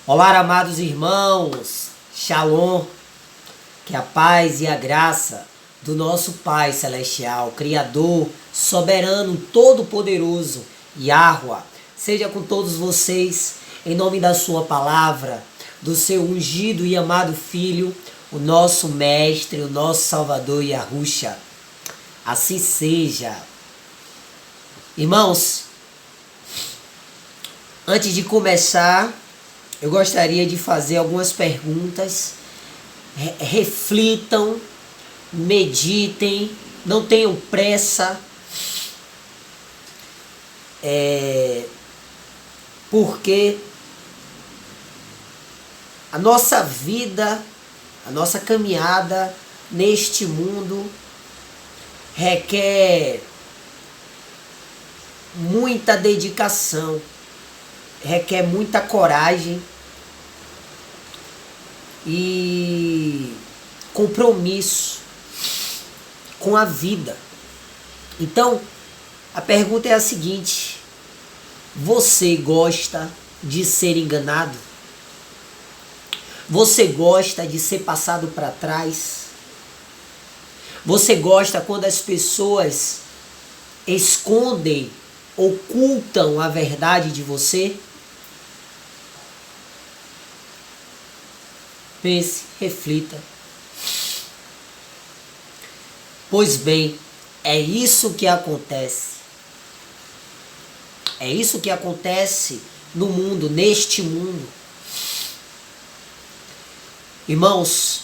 Olá, amados irmãos, Shalom, que a paz e a graça do nosso Pai Celestial, Criador, Soberano, Todo-Poderoso, Yahuwah, seja com todos vocês, em nome da sua palavra, do seu ungido e amado Filho, o nosso Mestre, o nosso Salvador Yahushua. Assim seja. Irmãos, antes de começar, eu gostaria de fazer algumas perguntas. Reflitam, meditem, não tenham pressa, porque a nossa vida, a nossa caminhada neste mundo requer muita dedicação, requer muita coragem e compromisso com a vida. Então, a pergunta é a seguinte: você gosta de ser enganado? Você gosta de ser passado para trás? Você gosta quando as pessoas escondem, ocultam a verdade de você? Pense, reflita. Pois bem, é isso que acontece. É isso que acontece no mundo, neste mundo. Irmãos,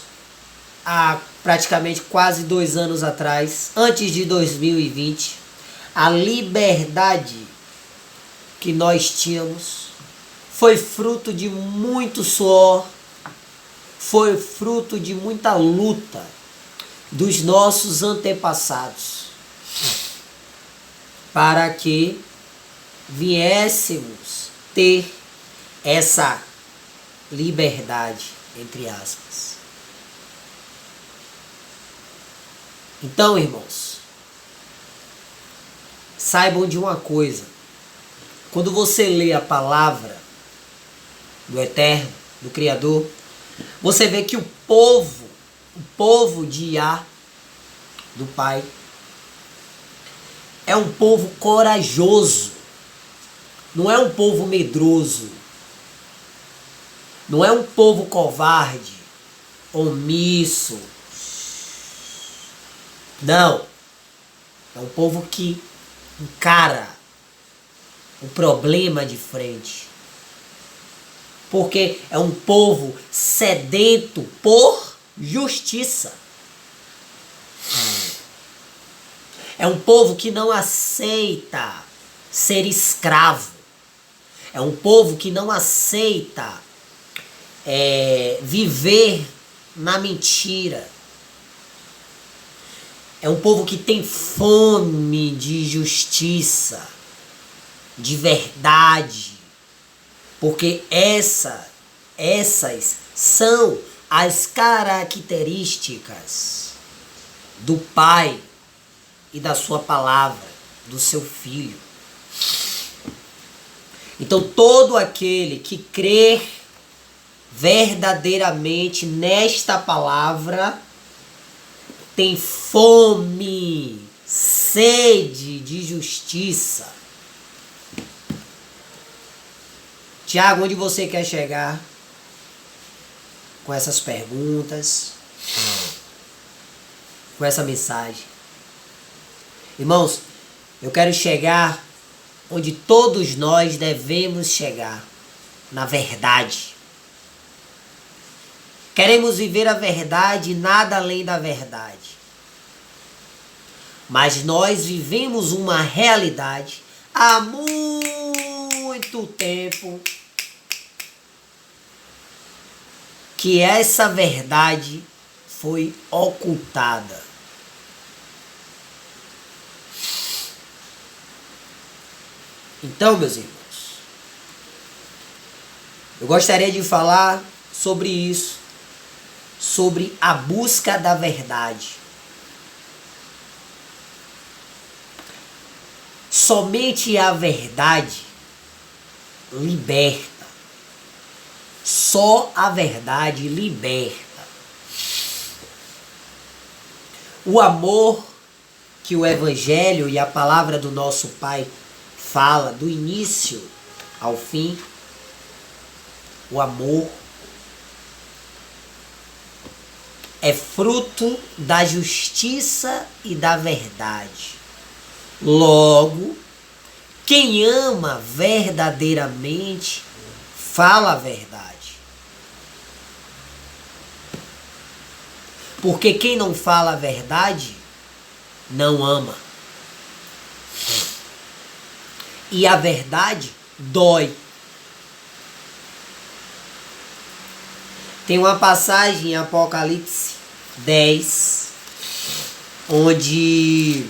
há praticamente quase 2 anos atrás, antes de 2020, a liberdade que nós tínhamos foi fruto de muito suor, foi fruto de muita luta dos nossos antepassados, para que viéssemos ter essa liberdade, entre aspas. Então, irmãos, saibam de uma coisa: quando você lê a palavra do Eterno, do Criador, você vê que o povo de Yah, do Pai, é um povo corajoso, não é um povo medroso, não é um povo covarde, omisso. Não, é um povo que encara o problema de frente. Porque é um povo sedento por justiça. É um povo que não aceita ser escravo. É um povo que não aceita viver na mentira. É um povo que tem fome de justiça, de verdade. Porque essas são as características do Pai e da sua palavra, do seu Filho. Então, todo aquele que crer verdadeiramente nesta palavra tem fome, sede de justiça. Tiago, onde você quer chegar com essas perguntas, com essa mensagem? Irmãos, eu quero chegar onde todos nós devemos chegar, na verdade. Queremos viver a verdade e nada além da verdade. Mas nós vivemos uma realidade há muito tempo que essa verdade foi ocultada. Então, meus irmãos, eu gostaria de falar sobre isso, sobre a busca da verdade. Somente a verdade liberta. Só a verdade liberta. O amor que o Evangelho e a palavra do nosso Pai fala, do início ao fim, o amor é fruto da justiça e da verdade. Logo, quem ama verdadeiramente fala a verdade. Porque quem não fala a verdade não ama. E a verdade dói. Tem uma passagem em Apocalipse 10, onde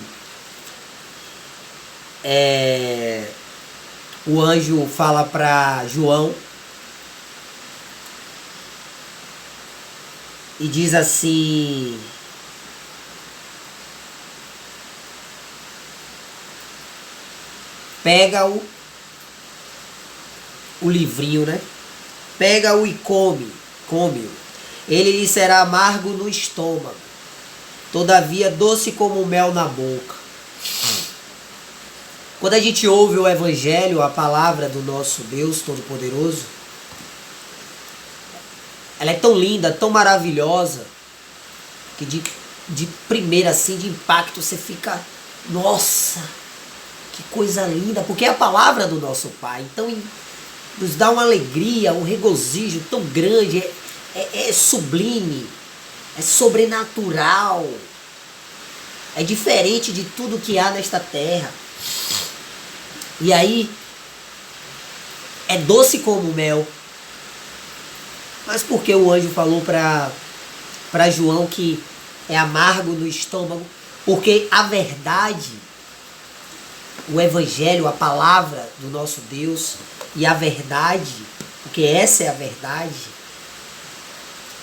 o anjo fala para João e diz assim: pega o livrinho, né? Pega-o e come-o. Ele lhe será amargo no estômago, todavia doce como o mel na boca. Quando a gente ouve o Evangelho, a palavra do nosso Deus Todo-Poderoso, ela é tão linda, tão maravilhosa, que de primeira, assim, de impacto, você fica, nossa, que coisa linda, porque é a palavra do nosso Pai. Então nos dá uma alegria, um regozijo tão grande, é sublime, é sobrenatural, é diferente de tudo que há nesta terra. E aí, é doce como mel. Mas por que o anjo falou para João que é amargo no estômago? Porque a verdade, o Evangelho, a palavra do nosso Deus e a verdade, porque essa é a verdade,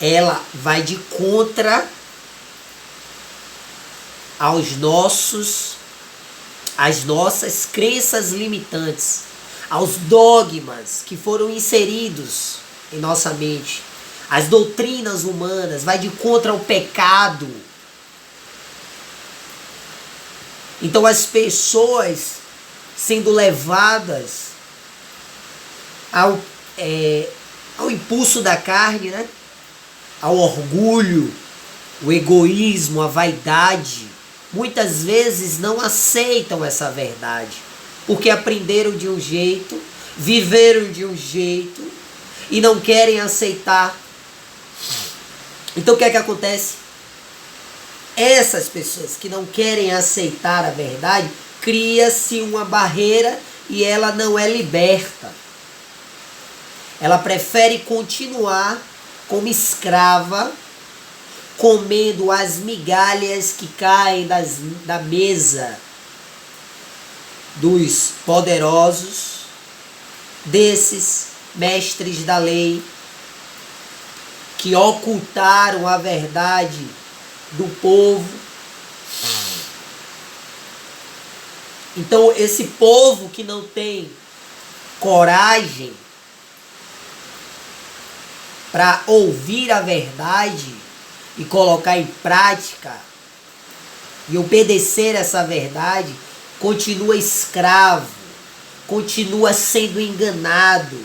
ela vai de contra às nossas crenças limitantes, aos dogmas que foram inseridos em nossa mente, as doutrinas humanas, vai de contra ao pecado. Então as pessoas sendo levadas ao impulso da carne, né? Ao orgulho, o egoísmo, a vaidade, muitas vezes não aceitam essa verdade, porque aprenderam de um jeito, viveram de um jeito e não querem aceitar. Então o que é que acontece? Essas pessoas que não querem aceitar a verdade, cria-se uma barreira e ela não é liberta. Ela prefere continuar como escrava, comendo as migalhas que caem da mesa dos poderosos, desses mestres da lei, que ocultaram a verdade do povo. Então esse povo que não tem coragem para ouvir a verdade e colocar em prática e obedecer essa verdade, continua escravo, continua sendo enganado.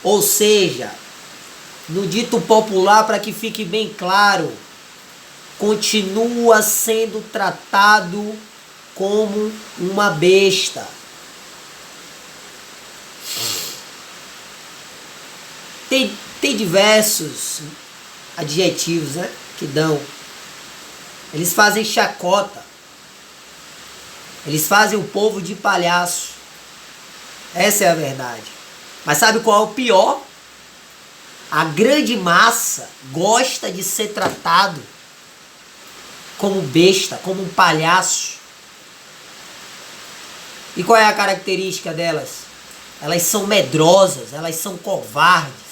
Ou seja, no dito popular, para que fique bem claro, continua sendo tratado como uma besta. Tem diversos adjetivos, né, que dão. Eles fazem chacota. Eles fazem o povo de palhaço. Essa é a verdade. Mas sabe qual é o pior? A grande massa gosta de ser tratado como besta, como um palhaço. E qual é a característica delas? Elas são medrosas, elas são covardes.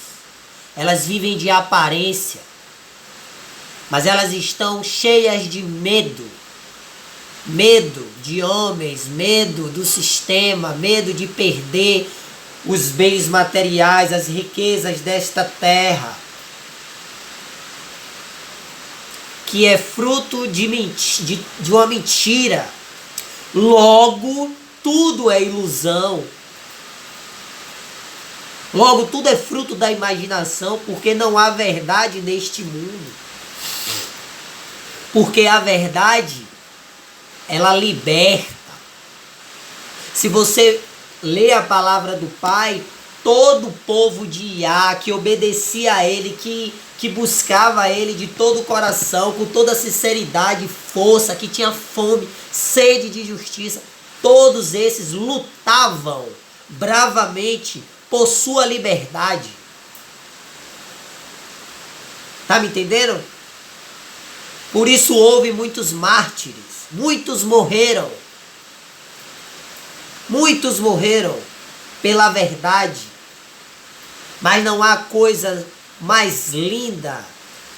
Elas vivem de aparência, mas elas estão cheias de medo. Medo de homens, medo do sistema, medo de perder os bens materiais, as riquezas desta terra, que é fruto de uma mentira. Logo, tudo é ilusão. Logo, tudo é fruto da imaginação, porque não há verdade neste mundo. Porque a verdade, ela liberta. Se você lê a palavra do Pai, todo o povo de Iá que obedecia a Ele, que buscava a Ele de todo o coração, com toda sinceridade, força, que tinha fome, sede de justiça, todos esses lutavam bravamente por sua liberdade. Tá me entendendo? Por isso houve muitos mártires, muitos morreram pela verdade. Mas não há coisa mais linda,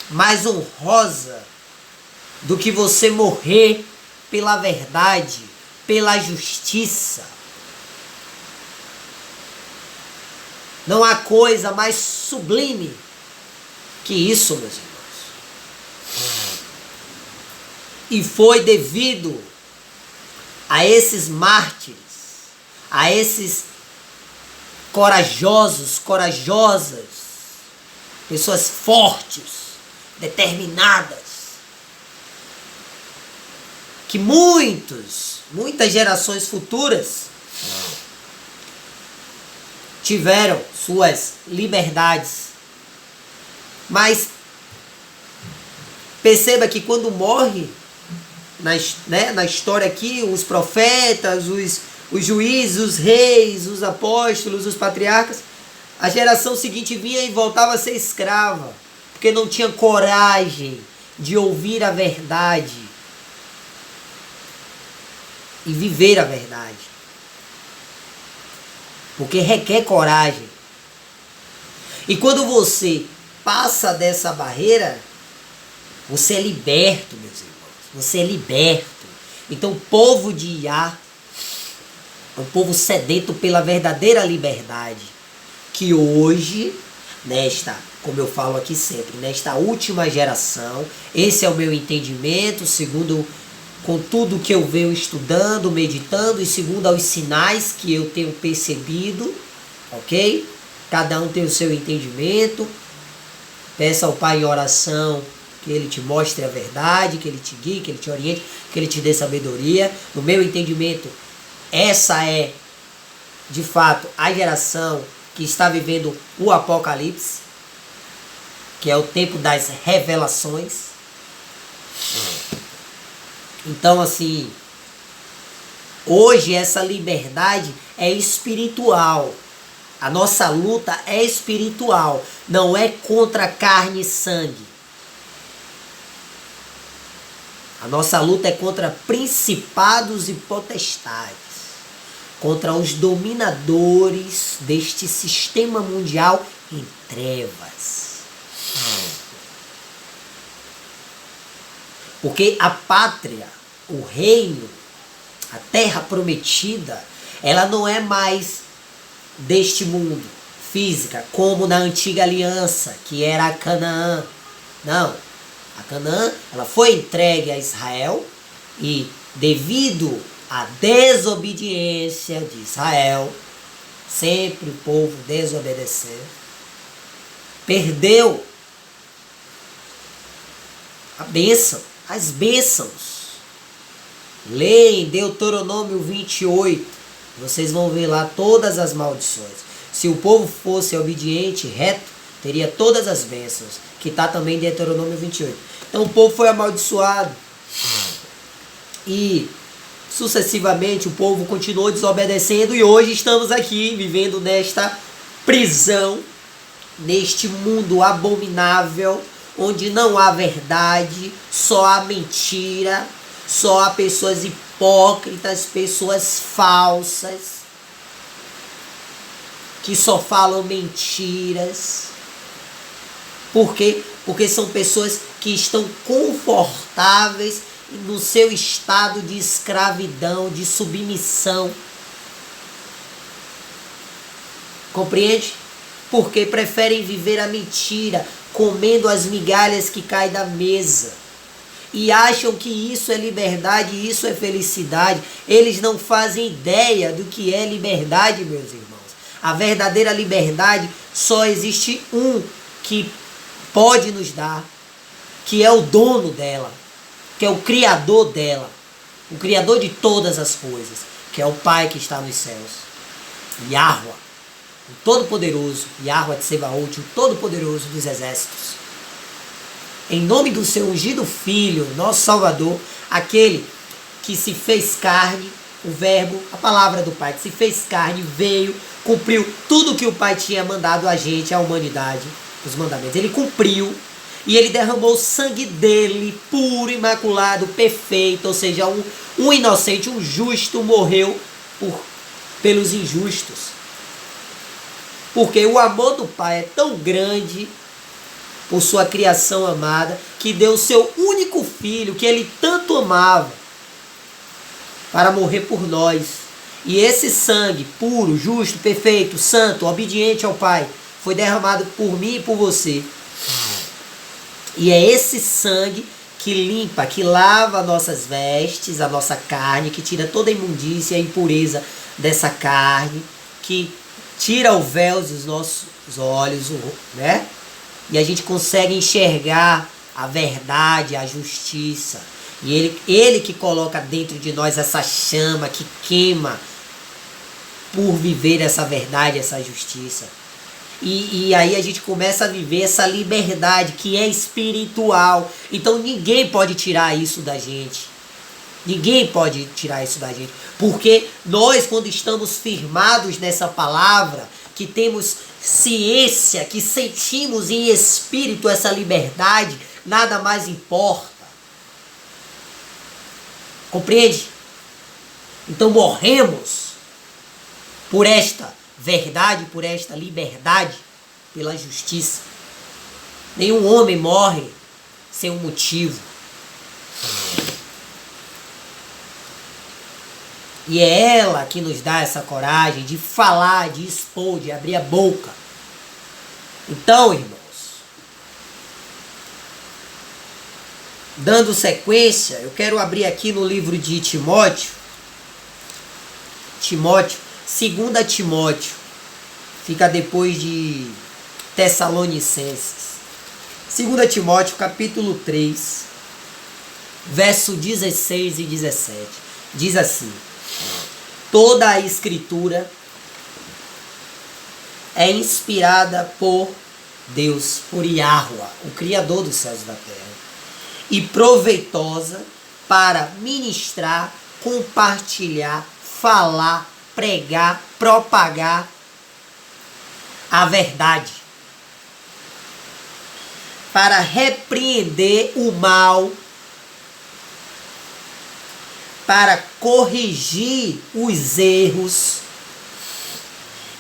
mais honrosa do que você morrer pela verdade, pela justiça. Não há coisa mais sublime que isso, meus irmãos. E foi devido a esses mártires, a esses corajosos, corajosas, pessoas fortes, determinadas, que muitas gerações futuras tiveram suas liberdades. Mas perceba que quando morre, na história aqui, os profetas, os juízes, os reis, os apóstolos, os patriarcas, a geração seguinte vinha e voltava a ser escrava, porque não tinha coragem de ouvir a verdade e viver a verdade. Porque requer coragem. E quando você passa dessa barreira, você é liberto, meus irmãos. Você é liberto. Então o povo de Iá é um povo sedento pela verdadeira liberdade. Que hoje, como eu falo aqui sempre, nesta última geração, esse é o meu entendimento, segundo com tudo que eu venho estudando, meditando, e segundo aos sinais que eu tenho percebido, ok? Cada um tem o seu entendimento. Peça ao Pai em oração que Ele te mostre a verdade, que Ele te guie, que Ele te oriente, que Ele te dê sabedoria. No meu entendimento, essa é, de fato, a geração que está vivendo o Apocalipse, que é o tempo das revelações. Então, assim, hoje essa liberdade é espiritual. A nossa luta é espiritual, não é contra carne e sangue. A nossa luta é contra principados e potestades, contra os dominadores deste sistema mundial em trevas. Porque a pátria, o reino, a terra prometida, ela não é mais deste mundo, física, como na antiga aliança, que era a Canaã. Não, a Canaã, ela foi entregue a Israel e devido à desobediência de Israel, sempre o povo desobedeceu, perdeu a bênção, as bênçãos. Leia em Deuteronômio 28, vocês vão ver lá todas as maldições. Se o povo fosse obediente, reto, teria todas as bênçãos, que está também em Deuteronômio 28. Então o povo foi amaldiçoado. E sucessivamente o povo continuou desobedecendo. E hoje estamos aqui vivendo nesta prisão, neste mundo abominável, onde não há verdade, só há mentira, só há pessoas hipócritas, pessoas falsas, que só falam mentiras. Por quê? Porque são pessoas que estão confortáveis no seu estado de escravidão, de submissão. Compreende? Porque preferem viver a mentira, comendo as migalhas que caem da mesa. E acham que isso é liberdade, isso é felicidade. Eles não fazem ideia do que é liberdade, meus irmãos. A verdadeira liberdade só existe um que pode nos dar, que é o dono dela, que é o criador dela, o criador de todas as coisas, que é o Pai que está nos céus. Yahweh, o Todo-Poderoso, Yahweh Tsebaot, o Todo-Poderoso dos exércitos. Em nome do seu ungido Filho, nosso Salvador, aquele que se fez carne, o Verbo, a palavra do Pai, que se fez carne, veio, cumpriu tudo que o Pai tinha mandado a gente, a humanidade, os mandamentos. Ele cumpriu e ele derramou o sangue dele, puro, imaculado, perfeito, ou seja, um inocente, um justo morreu pelos injustos. Porque o amor do Pai é tão grande por sua criação amada, que deu o seu único filho, que ele tanto amava, para morrer por nós. E esse sangue puro, justo, perfeito, santo, obediente ao Pai, foi derramado por mim e por você. E é esse sangue que limpa, que lava nossas vestes, a nossa carne, que tira toda a imundícia e a impureza dessa carne, que tira o véu dos nossos olhos, né? E a gente consegue enxergar a verdade, a justiça. E ele que coloca dentro de nós essa chama que queima por viver essa verdade, essa justiça. E aí a gente começa a viver essa liberdade que é espiritual. Então ninguém pode tirar isso da gente. Ninguém pode tirar isso da gente. Porque nós, quando estamos firmados nessa palavra, que temos ciência, que sentimos em espírito essa liberdade, nada mais importa. Compreende? Então morremos por esta verdade, por esta liberdade, pela justiça. Nenhum homem morre sem um motivo. E é ela que nos dá essa coragem de falar, de expor, de abrir a boca. Então, irmãos, dando sequência, eu quero abrir aqui no livro de Timóteo, 2 Timóteo, fica depois de Tessalonicenses. 2 Timóteo, capítulo 3, verso 16 e 17. Diz assim: toda a Escritura é inspirada por Deus, por Yahweh, o Criador dos céus e da terra, e proveitosa para ministrar, compartilhar, falar, pregar, propagar a verdade, para repreender o mal, para corrigir os erros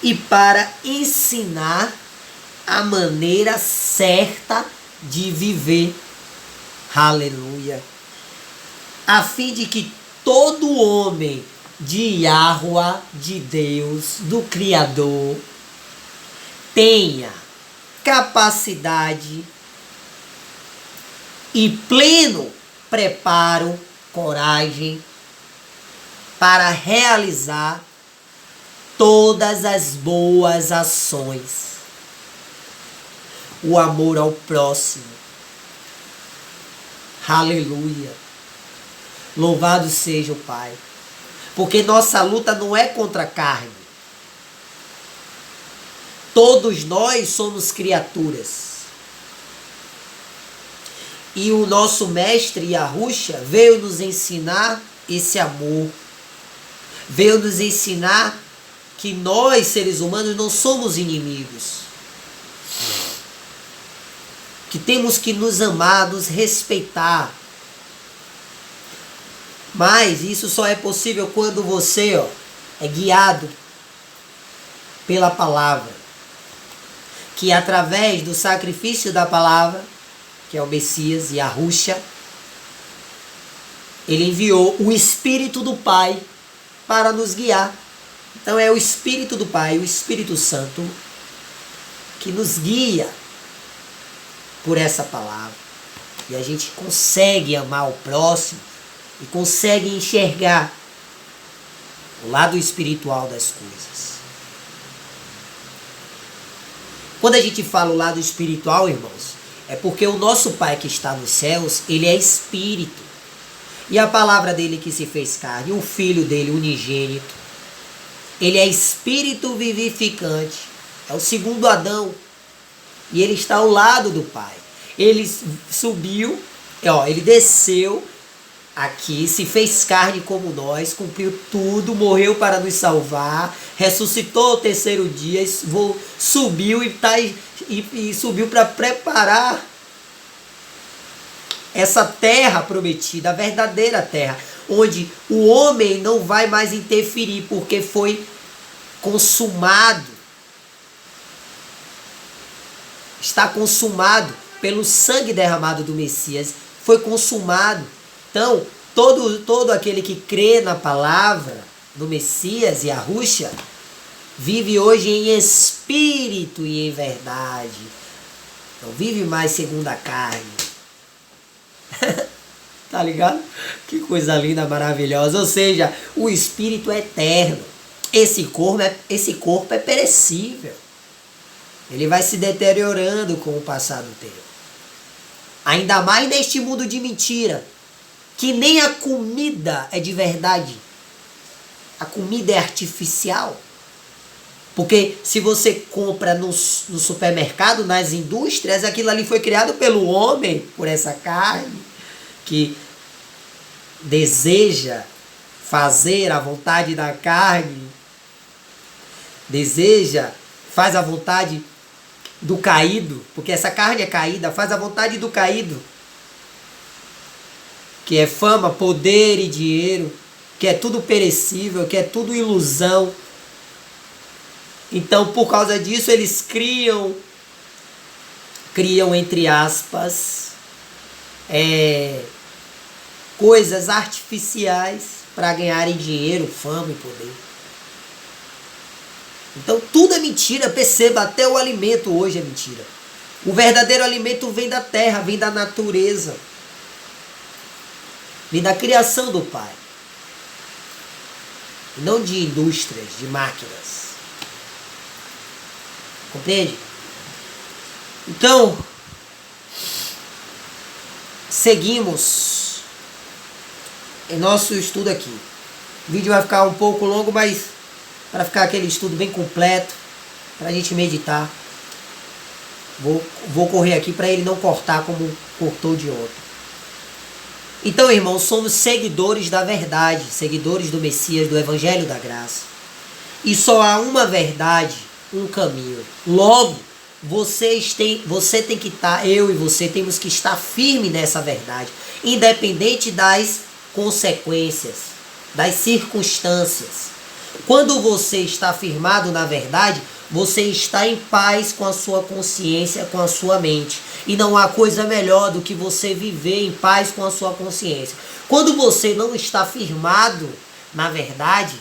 e para ensinar a maneira certa de viver. Aleluia. A fim de que todo homem de Yahweh, de Deus, do Criador, tenha capacidade e pleno preparo, coragem, para realizar todas as boas ações. O amor ao próximo. Aleluia. Louvado seja o Pai. Porque nossa luta não é contra a carne. Todos nós somos criaturas. E o nosso mestre Yahushua veio nos ensinar esse amor. Veio nos ensinar que nós, seres humanos, não somos inimigos. Que temos que nos amar, nos respeitar. Mas isso só é possível quando você é guiado pela palavra. Que através do sacrifício da palavra, que é o Messias, Yahushua, ele enviou o Espírito do Pai para nos guiar. Então é o Espírito do Pai, o Espírito Santo, que nos guia por essa palavra. E a gente consegue amar o próximo e consegue enxergar o lado espiritual das coisas. Quando a gente fala o lado espiritual, irmãos, é porque o nosso Pai que está nos céus, ele é Espírito. E a palavra dele que se fez carne, o Filho dele unigênito, ele é Espírito vivificante. É o segundo Adão. E ele está ao lado do Pai. Ele subiu, ele desceu aqui, se fez carne como nós, cumpriu tudo, morreu para nos salvar, ressuscitou ao terceiro dia, subiu e subiu para preparar essa terra prometida, a verdadeira terra, onde o homem não vai mais interferir, porque foi consumado. Está consumado pelo sangue derramado do Messias. Foi consumado. Então, todo aquele que crê na palavra do Messias e Yahushua vive hoje em espírito e em verdade. Não vive mais segundo a carne. Tá ligado? Que coisa linda, maravilhosa. Ou seja, o espírito é eterno. Esse corpo é perecível. Ele vai se deteriorando com o passar do tempo. Ainda mais neste mundo de mentira, que nem a comida é de verdade. A comida é artificial. Porque se você compra no supermercado, nas indústrias, aquilo ali foi criado pelo homem, por essa carne, que deseja fazer a vontade da carne, faz a vontade do caído, porque essa carne é caída, faz a vontade do caído, que é fama, poder e dinheiro, que é tudo perecível, que é tudo ilusão. Então, por causa disso, eles criam entre aspas, coisas artificiais para ganharem dinheiro, fama e poder. Então tudo é mentira, perceba, até o alimento hoje é mentira. O verdadeiro alimento vem da terra, vem da natureza, vem da criação do Pai, e não de indústrias, de máquinas. Compreende? Então, seguimos em nosso estudo aqui. O vídeo vai ficar um pouco longo, mas para ficar aquele estudo bem completo, para a gente meditar. Vou correr aqui para ele não cortar como cortou de ontem. Então, irmãos, somos seguidores da verdade, seguidores do Messias, do Evangelho da Graça. E só há uma verdade, um caminho. Logo, você tem que estar, eu e você temos que estar firme nessa verdade, independente das consequências, das circunstâncias. Quando você está firmado na verdade, você está em paz com a sua consciência, com a sua mente. E não há coisa melhor do que você viver em paz com a sua consciência. Quando você não está firmado na verdade,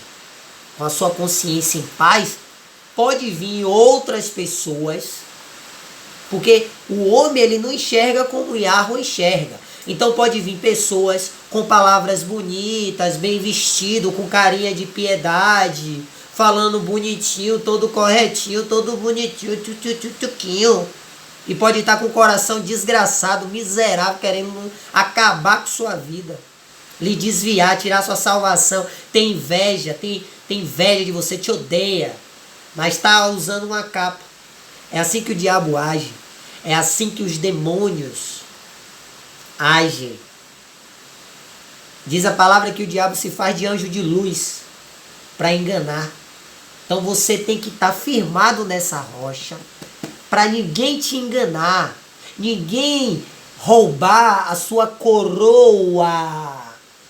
com a sua consciência em paz, pode vir outras pessoas, porque o homem ele não enxerga como Yahuwah enxerga. Então pode vir pessoas com palavras bonitas, bem vestido, com carinha de piedade, falando bonitinho, todo corretinho, todo bonitinho, tchuquinho. E pode estar com o coração desgraçado, miserável, querendo acabar com sua vida, lhe desviar, tirar sua salvação. Tem inveja de você, te odeia, mas está usando uma capa. É assim que o diabo age. É assim que os demônios agem. Diz a palavra que o diabo se faz de anjo de luz para enganar. Então você tem que estar firmado nessa rocha para ninguém te enganar, ninguém roubar a sua coroa,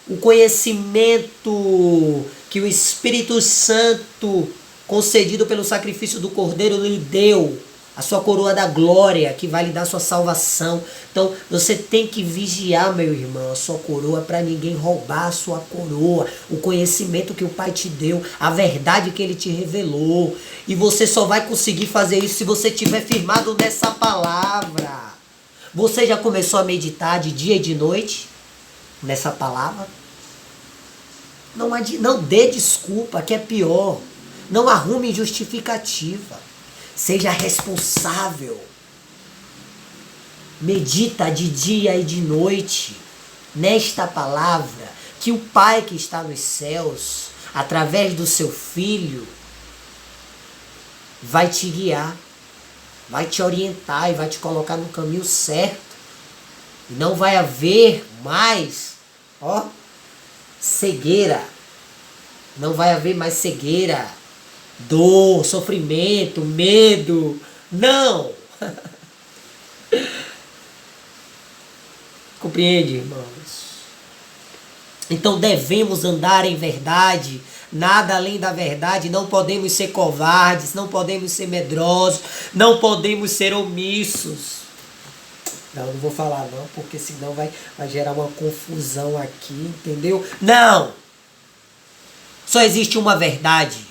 o conhecimento que o Espírito Santo, concedido pelo sacrifício do Cordeiro, lhe deu A sua coroa da glória, que vai lhe dar sua salvação. Então, você tem que vigiar, meu irmão, a sua coroa, para ninguém roubar a sua coroa. O conhecimento que o Pai te deu, a verdade que Ele te revelou. E você só vai conseguir fazer isso se você estiver firmado nessa palavra. Você já começou a meditar de dia e de noite nessa palavra? Não dê desculpa, que é pior. Não arrume justificativa. Seja responsável. Medita de dia e de noite nesta palavra que o Pai que está nos céus, através do seu Filho, vai te guiar, vai te orientar e vai te colocar no caminho certo. E não vai haver mais, cegueira. Não vai haver mais cegueira, dor, sofrimento, medo. Não! Compreende, irmãos? Então devemos andar em verdade, nada além da verdade. Não podemos ser covardes, não podemos ser medrosos, não podemos ser omissos. Não vou falar não, porque senão vai gerar uma confusão aqui, entendeu? Não! Só existe uma verdade.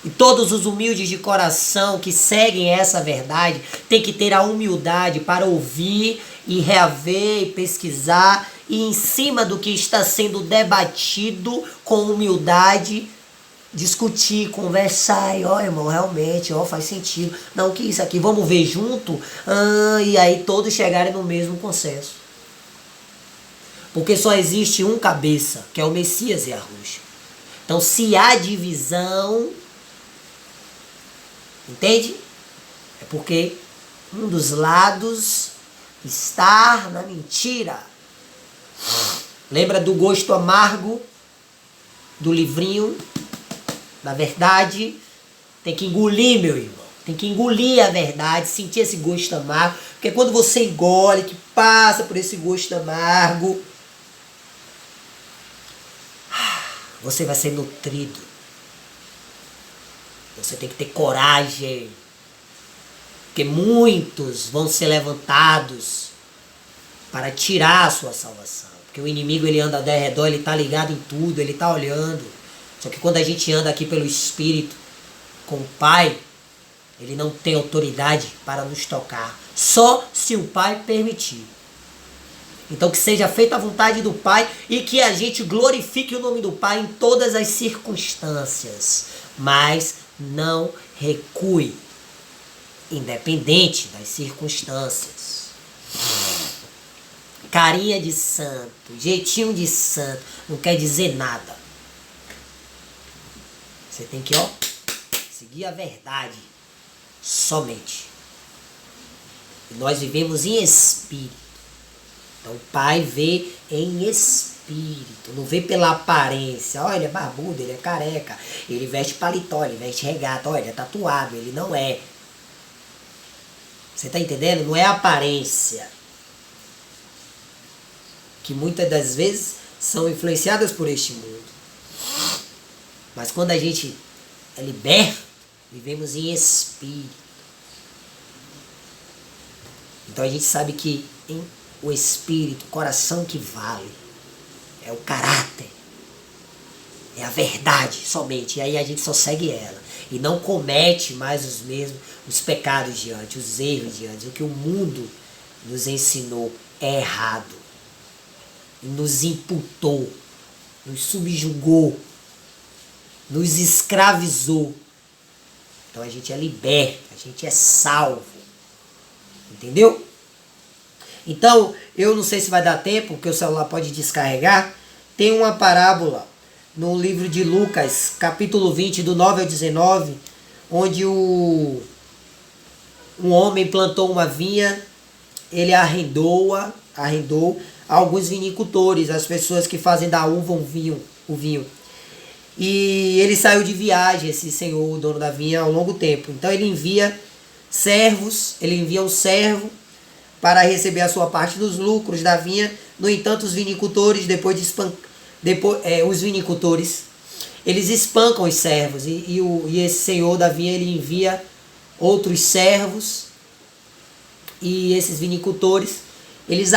E todos os humildes de coração que seguem essa verdade têm que ter a humildade para ouvir e reaver e pesquisar e em cima do que está sendo debatido com humildade discutir, conversar e irmão, realmente, faz sentido. Não, que isso aqui, vamos ver junto? E aí todos chegarem no mesmo consenso. Porque só existe um cabeça, que é o Messias e a Ruxa. Então, se há divisão, entende? É porque um dos lados está na mentira. Lembra do gosto amargo do livrinho da verdade? Tem que engolir, meu irmão. Tem que engolir a verdade, sentir esse gosto amargo. Porque quando você engole, que passa por esse gosto amargo, você vai ser nutrido. Você tem que ter coragem. Porque muitos vão ser levantados para tirar a sua salvação. Porque o inimigo, ele anda ao redor, ele está ligado em tudo, ele está olhando. Só que quando a gente anda aqui pelo Espírito, com o Pai, ele não tem autoridade para nos tocar. Só se o Pai permitir. Então que seja feita a vontade do Pai e que a gente glorifique o nome do Pai em todas as circunstâncias. Mas não recue, independente das circunstâncias. Carinha de santo, jeitinho de santo, não quer dizer nada. Você tem que, seguir a verdade somente. E nós vivemos em espírito. Então o Pai vê em espírito, não vê pela aparência. Olha, ele é barbudo, ele é careca, ele veste paletó, ele veste regata, olha, ele é tatuado, ele não é. Você está entendendo? Não é aparência. Que muitas das vezes são influenciadas por este mundo. Mas quando a gente é liberto, vivemos em espírito. Então a gente sabe que o espírito, o coração que vale, é o caráter, é a verdade somente. E aí a gente só segue ela. E não comete mais os pecados diante, os erros diante. O que o mundo nos ensinou é errado. E nos imputou, nos subjugou, nos escravizou. Então a gente é liberto, a gente é salvo. Entendeu? Então, eu não sei se vai dar tempo, porque o celular pode descarregar. Tem uma parábola no livro de Lucas, capítulo 20, do 9 ao 19, onde um homem plantou uma vinha, ele arrendou a alguns vinicultores, as pessoas que fazem da uva o vinho. E ele saiu de viagem, esse senhor, o dono da vinha, ao longo tempo. Então ele envia um servo para receber a sua parte dos lucros da vinha. No entanto, os vinicultores, eles espancam os servos. E esse senhor da vinha, ele envia outros servos, e esses vinicultores, eles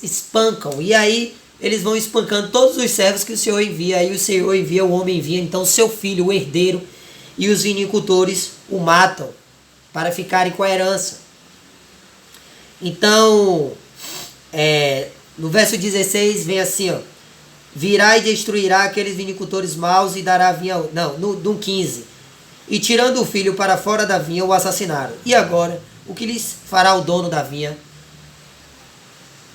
espancam, e aí eles vão espancando todos os servos que o Senhor envia. Aí o Senhor envia, o homem envia, então seu filho, o herdeiro, e os vinicultores o matam para ficarem com a herança. Então, no verso 16 vem assim, ó: virá e destruirá aqueles vinicultores maus e dará vinha... Não, no 15. E tirando o filho para fora da vinha, o assassinaram. E agora, o que lhes fará o dono da vinha?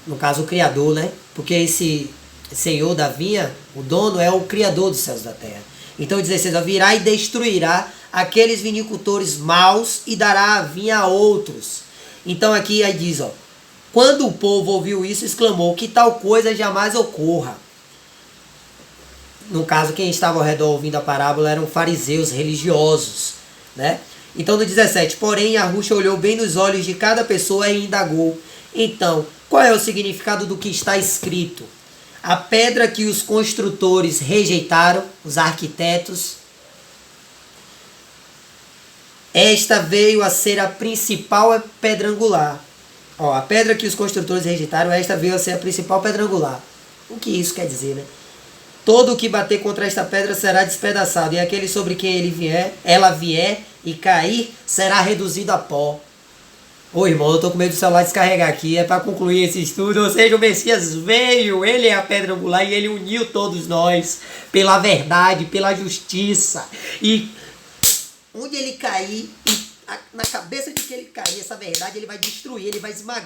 No caso, o criador, né? Porque esse senhor da vinha, o dono, é o criador dos céus e da terra. Então, 16, ó: virá e destruirá aqueles vinicultores maus e dará a vinha a outros. Então, aqui aí diz, ó: quando o povo ouviu isso, exclamou: que tal coisa jamais ocorra. No caso, quem estava ao redor ouvindo a parábola eram fariseus religiosos, né? Então, no 17, porém, Yahushua olhou bem nos olhos de cada pessoa e indagou: então, qual é o significado do que está escrito? A pedra que os construtores rejeitaram, os arquitetos, esta veio a ser a principal pedra angular. Ó, a pedra que os construtores rejeitaram, esta veio a ser a principal pedra angular. O que isso quer dizer, né? Todo o que bater contra esta pedra será despedaçado, e aquele sobre quem ela vier e cair, será reduzido a pó. Ô irmão, eu tô com medo do celular descarregar aqui, é para concluir esse estudo. Ou seja, o Messias veio, ele é a pedra angular e ele uniu todos nós pela verdade, pela justiça. E onde ele cair, na cabeça de que ele cair, essa verdade ele vai destruir, ele vai esmagar.